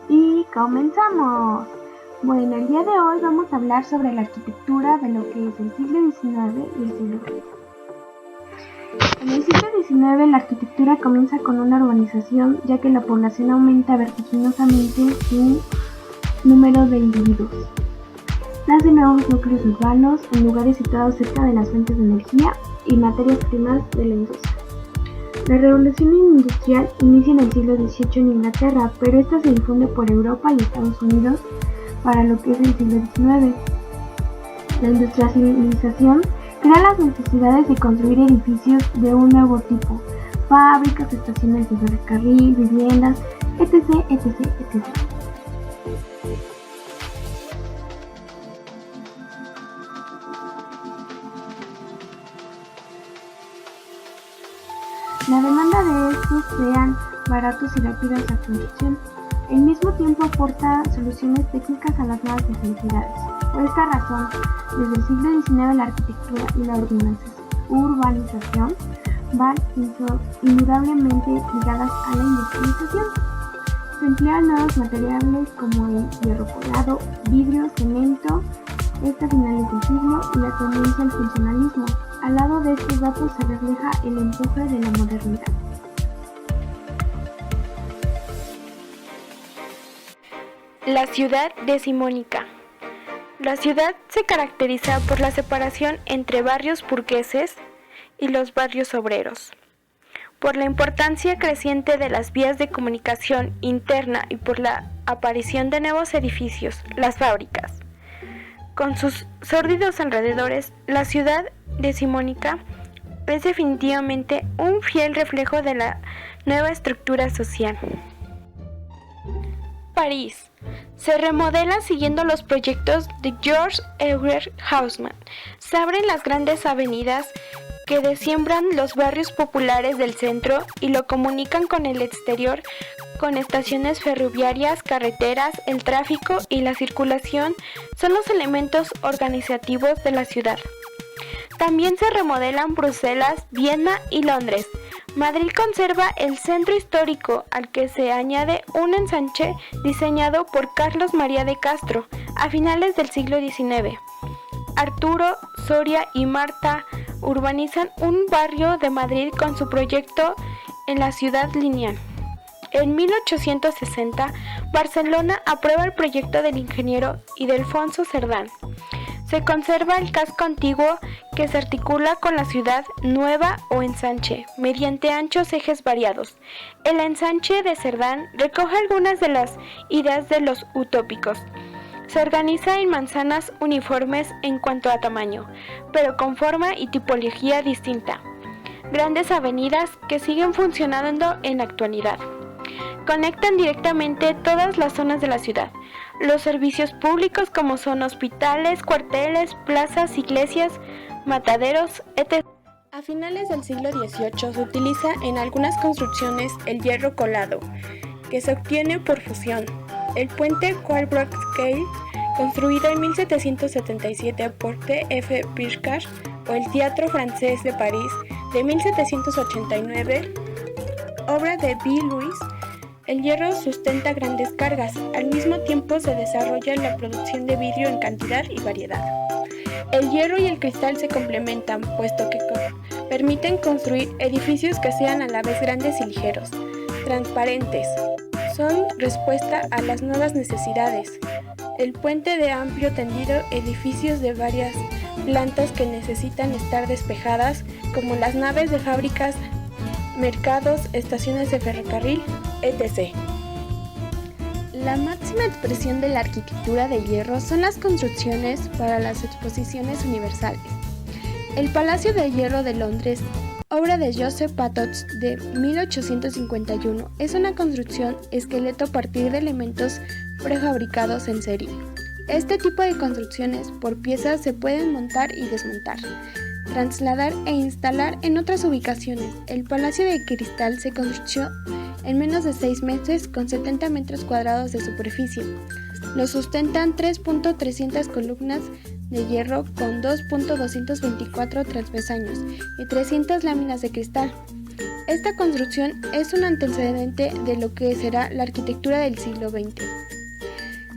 Y comenzamos. Bueno, el día de hoy vamos a hablar sobre la arquitectura de lo que es el siglo XIX y el siglo XX. En el siglo XIX la arquitectura comienza con una urbanización, ya que la población aumenta vertiginosamente su número de individuos. Nacen nuevos núcleos urbanos en lugares situados cerca de las fuentes de energía y materias primas de la industria. La revolución industrial inicia en el siglo XVIII en Inglaterra, pero esta se difunde por Europa y Estados Unidos para lo que es el siglo XIX. La industrialización crea las necesidades de construir edificios de un nuevo tipo, fábricas, estaciones de ferrocarril, viviendas, etc. La demanda de estos sean baratos y rápidos a construcción. Al mismo tiempo aporta soluciones técnicas a las nuevas necesidades. Por esta razón, desde el siglo XIX la arquitectura y la urbanización van indudablemente ligadas a la industrialización. Se emplean nuevos materiales como el hierro colado, vidrio, cemento, a finales del siglo y la tendencia al funcionalismo. Al lado de estos datos se refleja el empuje de la modernidad. La ciudad decimónica. La ciudad se caracteriza por la separación entre barrios burgueses y los barrios obreros, por la importancia creciente de las vías de comunicación interna y por la aparición de nuevos edificios, las fábricas. Con sus sórdidos alrededores, la ciudad decimónica es definitivamente un fiel reflejo de la nueva estructura social. París se remodela siguiendo los proyectos de Georges Euler Haussmann. Se abren las grandes avenidas que desciembran los barrios populares del centro y lo comunican con el exterior con estaciones ferroviarias, carreteras, el tráfico y la circulación son los elementos organizativos de la ciudad. También se remodelan Bruselas, Viena y Londres. Madrid conserva el centro histórico al que se añade un ensanche diseñado por Carlos María de Castro a finales del siglo XIX. Arturo, Soria y Marta urbanizan un barrio de Madrid con su proyecto en la ciudad lineal. En 1860, Barcelona aprueba el proyecto del ingeniero Ildefonso Cerdán. Se conserva el casco antiguo que se articula con la ciudad nueva o ensanche, mediante anchos ejes variados. El ensanche de Cerdán recoge algunas de las ideas de los utópicos. Se organiza en manzanas uniformes en cuanto a tamaño, pero con forma y tipología distinta. Grandes avenidas que siguen funcionando en la actualidad. Conectan directamente todas las zonas de la ciudad. Los servicios públicos como son hospitales, cuarteles, plazas, iglesias, mataderos, etc. A finales del siglo XVIII se utiliza en algunas construcciones el hierro colado, que se obtiene por fusión. El puente Croix-Rousse, construido en 1777 por T.F. Picard, o el Teatro Francés de París de 1789, obra de B. Louis. El hierro sustenta grandes cargas, al mismo tiempo se desarrolla la producción de vidrio en cantidad y variedad. El hierro y el cristal se complementan, puesto que permiten construir edificios que sean a la vez grandes y ligeros, transparentes. Son respuesta a las nuevas necesidades. El puente de amplio tendido, edificios de varias plantas que necesitan estar despejadas, como las naves de fábricas, mercados, estaciones de ferrocarril, etc. La máxima expresión de la arquitectura de hierro son las construcciones para las exposiciones universales. El Palacio de Hierro de Londres, obra de Joseph Patos de 1851, es una construcción esqueleto a partir de elementos prefabricados en serie. Este tipo de construcciones por piezas se pueden montar y desmontar, trasladar e instalar en otras ubicaciones. El Palacio de Cristal se construyó en menos de 6 meses con 70 metros cuadrados de superficie. Lo sustentan 3.300 columnas de hierro con 2.224 travesaños y 300 láminas de cristal. Esta construcción es un antecedente de lo que será la arquitectura del siglo XX.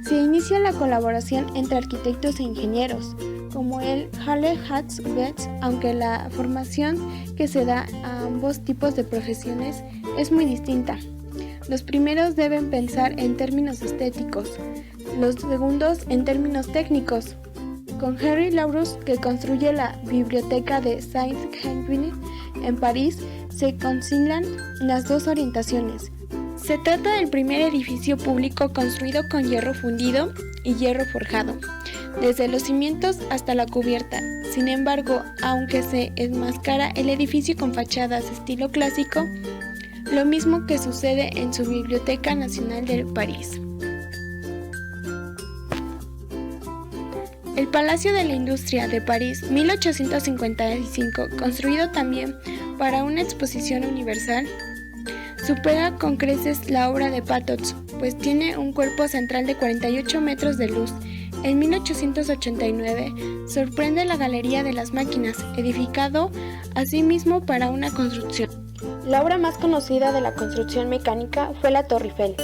Se inicia la colaboración entre arquitectos e ingenieros, como el Halle Hatz Betz, aunque la formación que se da a ambos tipos de profesiones es muy distinta. Los primeros deben pensar en términos estéticos, los segundos en términos técnicos. Con Henri Laurus, que construye la biblioteca de Saint-Henri en París, se concilian las dos orientaciones. Se trata del primer edificio público construido con hierro fundido y hierro forjado, desde los cimientos hasta la cubierta. Sin embargo, aunque se enmascara el edificio con fachadas estilo clásico, lo mismo que sucede en su Biblioteca Nacional de París. El Palacio de la Industria de París, 1855, construido también para una exposición universal, supera con creces la obra de Patotz, pues tiene un cuerpo central de 48 metros de luz. En 1889 sorprende la Galería de las Máquinas, edificado asimismo para una construcción. La obra más conocida de la construcción mecánica fue la Torre Eiffel.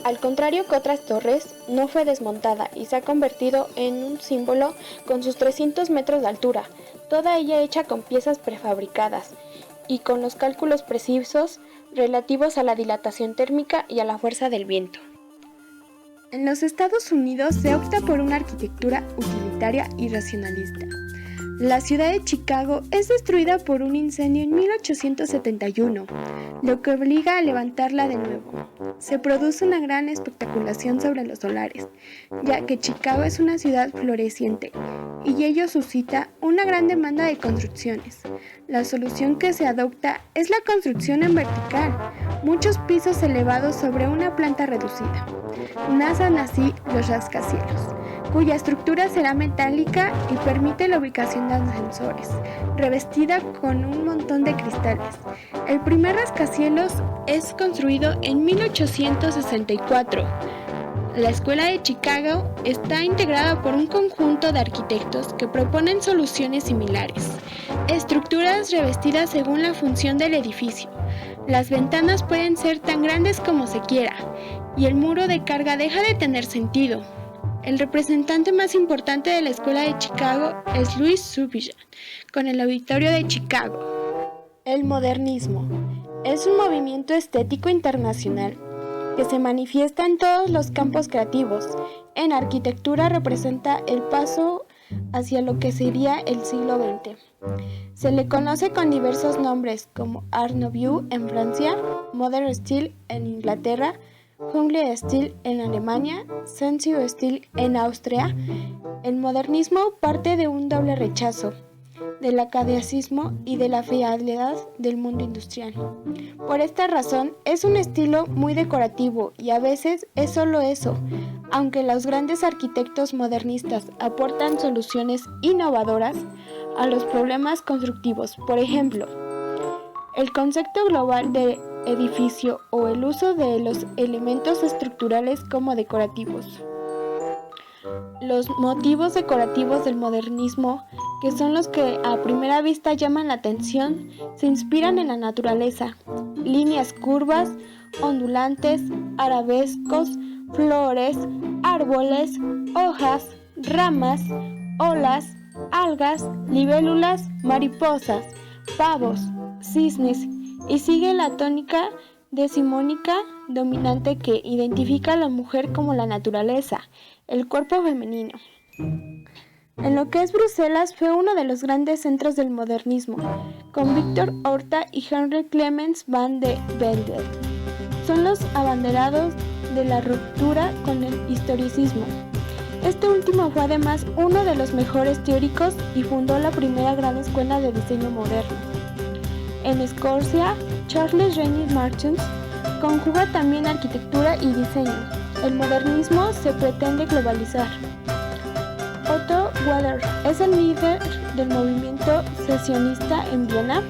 Al contrario que otras torres, no fue desmontada y se ha convertido en un símbolo con sus 300 metros de altura, toda ella hecha con piezas prefabricadas y con los cálculos precisos relativos a la dilatación térmica y a la fuerza del viento. En los Estados Unidos se opta por una arquitectura utilitaria y racionalista. La ciudad de Chicago es destruida por un incendio en 1871, lo que obliga a levantarla de nuevo. Se produce una gran espectaculación sobre los solares, ya que Chicago es una ciudad floreciente, y ello suscita una gran demanda de construcciones. La solución que se adopta es la construcción en vertical, muchos pisos elevados sobre una planta reducida. Nacen así los rascacielos, cuya estructura será metálica y permite la ubicación de ascensores, revestida con un montón de cristales. El primer rascacielos es construido en 1864. La Escuela de Chicago está integrada por un conjunto de arquitectos que proponen soluciones similares, estructuras revestidas según la función del edificio. Las ventanas pueden ser tan grandes como se quiera, y el muro de carga deja de tener sentido. El representante más importante de la Escuela de Chicago es Louis Subijan, con el Auditorio de Chicago. El modernismo es un movimiento estético internacional que se manifiesta en todos los campos creativos. En arquitectura representa el paso hacia lo que sería el siglo XX. Se le conoce con diversos nombres como Art Nouveau en Francia, Modern Style en Inglaterra, Jungle Style en Alemania, Sensual Style en Austria. El modernismo parte de un doble rechazo, del academicismo y de la frialdad del mundo industrial. Por esta razón, es un estilo muy decorativo y a veces es solo eso, aunque los grandes arquitectos modernistas aportan soluciones innovadoras a los problemas constructivos. Por ejemplo, el concepto global de edificio o el uso de los elementos estructurales como decorativos. Los motivos decorativos del modernismo, que son los que a primera vista llaman la atención, se inspiran en la naturaleza. Líneas curvas, ondulantes, arabescos, flores, árboles, hojas, ramas, olas, algas, libélulas, mariposas, pavos, cisnes, y sigue la tónica decimónica dominante que identifica a la mujer como la naturaleza, el cuerpo femenino. En lo que es Bruselas fue uno de los grandes centros del modernismo, con Victor Horta y Henry Clemens van de Velde. Son los abanderados de la ruptura con el historicismo. Este último fue además uno de los mejores teóricos y fundó la primera gran escuela de diseño moderno. En Escocia, Charles Rennie Marchant conjuga también arquitectura y diseño. El modernismo se pretende globalizar. Otto Wader es el líder del movimiento secesionista en Viena.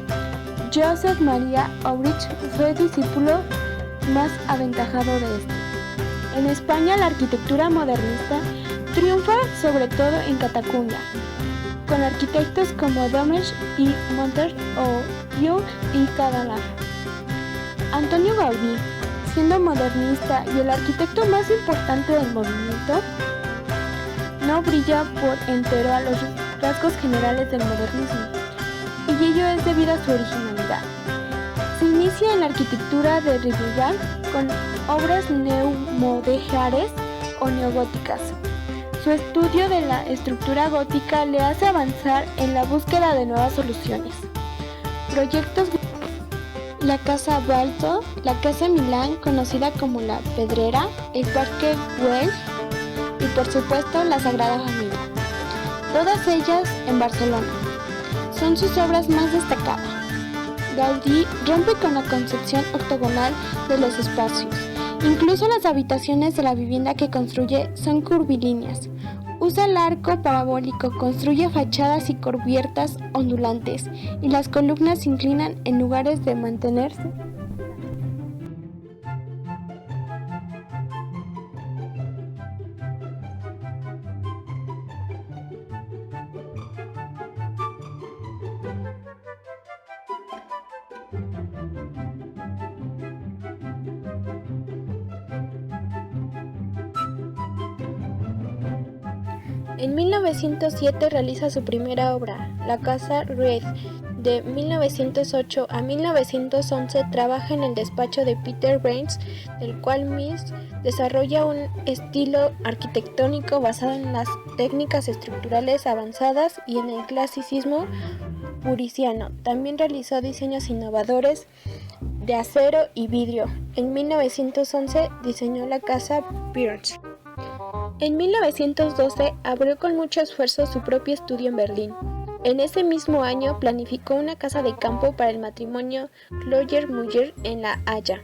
Joseph Maria Aurich fue discípulo más aventajado de este. En España, la arquitectura modernista triunfa sobre todo en Cataluña, con arquitectos como Domènech y Monter o Yu y Cadalá. Antonio Gaudí, siendo modernista y el arquitecto más importante del movimiento, no brilla por entero a los rasgos generales del modernismo, y ello es debido a su originalidad. Se inicia en la arquitectura de Revival con obras neomodejares o neogóticas. Su estudio de la estructura gótica le hace avanzar en la búsqueda de nuevas soluciones. Proyectos: la Casa Balto, la Casa Milán, conocida como la Pedrera, el Parque Güell y por supuesto la Sagrada Familia. Todas ellas en Barcelona. Son sus obras más destacadas. Gaudí rompe con la concepción octogonal de los espacios. Incluso las habitaciones de la vivienda que construye son curvilíneas. Usa el arco parabólico, construye fachadas y cubiertas ondulantes, y las columnas se inclinan en lugares de mantenerse. En 1907 realiza su primera obra, la Casa Rueff. De 1908 a 1911 trabaja en el despacho de Peter Behrens, del cual Mies desarrolla un estilo arquitectónico basado en las técnicas estructurales avanzadas y en el clasicismo purisiano. También realizó diseños innovadores de acero y vidrio. En 1911 diseñó la Casa Behrens. En 1912 abrió con mucho esfuerzo su propio estudio en Berlín. En ese mismo año planificó una casa de campo para el matrimonio Kloyer-Müller en La Haya.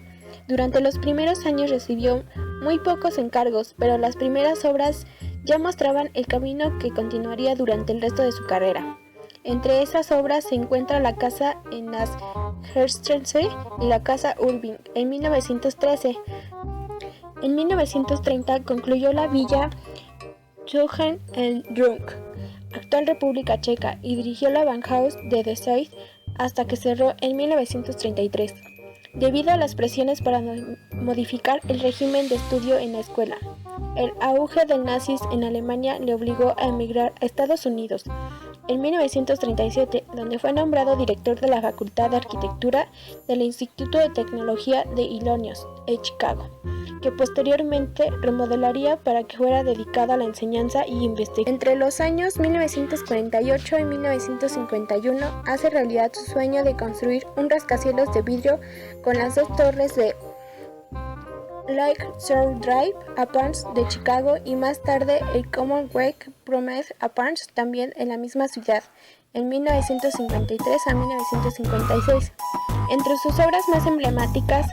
Durante los primeros años recibió muy pocos encargos, pero las primeras obras ya mostraban el camino que continuaría durante el resto de su carrera. Entre esas obras se encuentra la casa en las Herrenstraße y la Casa Urbing en 1913. En 1930 concluyó la villa Schönen-Erdrunk, actual República Checa, y dirigió la Bauhaus de Dessau hasta que cerró en 1933, debido a las presiones para modificar el régimen de estudio en la escuela. El auge del nazis en Alemania le obligó a emigrar a Estados Unidos. En 1937, donde fue nombrado director de la Facultad de Arquitectura del Instituto de Tecnología de Illinois, en Chicago, que posteriormente remodelaría para que fuera dedicado a la enseñanza y investigación. Entre los años 1948 y 1951 hace realidad su sueño de construir un rascacielos de vidrio con las dos torres de Lake Shore Drive Apartments de Chicago y más tarde el Commonwealth Promenade Apartments también en la misma ciudad, en 1953 a 1956. Entre sus obras más emblemáticas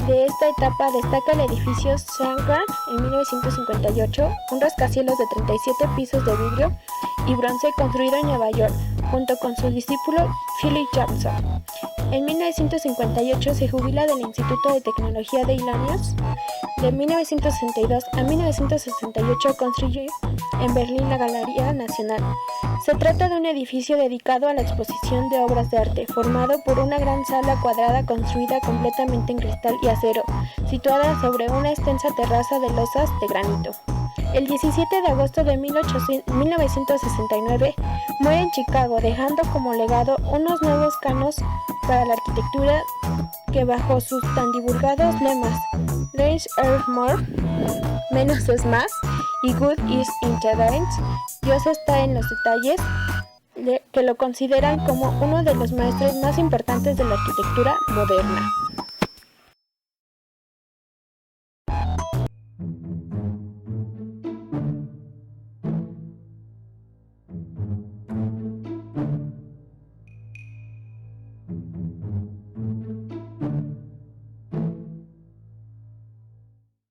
de esta etapa destaca el edificio Shanghai en 1958, un rascacielos de 37 pisos de vidrio y bronce construido en Nueva York, junto con su discípulo Philip Jackson. En 1958 se jubila del Instituto de Tecnología de Illinois. De 1962 a 1968 construye en Berlín la Galería Nacional. Se trata de un edificio dedicado a la exposición de obras de arte, formado por una gran sala cuadrada construida completamente en cristal y acero, situada sobre una extensa terraza de losas de granito. El 17 de agosto de 1969 muere en Chicago, dejando como legado unos nuevos cánones para la arquitectura que bajo sus tan divulgados lemas Less is more, menos es más y Good is in the details, Dios está en los detalles, que lo consideran como uno de los maestros más importantes de la arquitectura moderna.